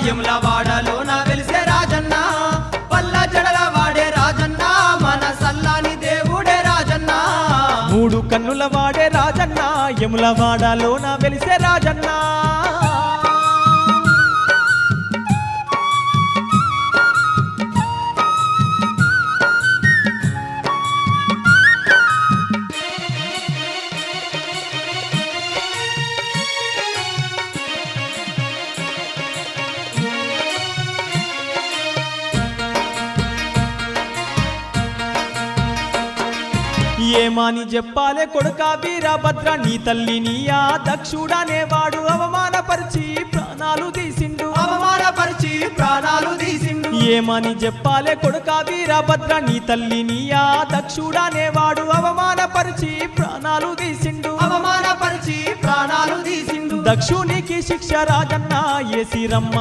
యములవాడలోన వెలిసే రాజన్న పల్ల జడల వాడే రాజన్న మన సల్లాని దేవుడే రాజన్న మూడు కన్నుల వాడే రాజన్న యములవాడలోన వెలిసే రాజన్న ఏమాని చెప్పాలే కొడుకా వీరభద్ర నీ తల్లి నీయా దక్షుడనేవాడు అవమానపరిచి ప్రాణాలు తీసిండు ఏమని చెప్పాలే కొడుకా వీరభద్ర నీ తల్లి నీయా దక్షుడనేవాడు అవమానపరిచి ప్రాణాలు తీసిండు దక్షునికి శిక్ష రాజన్న ఏసి రమ్మ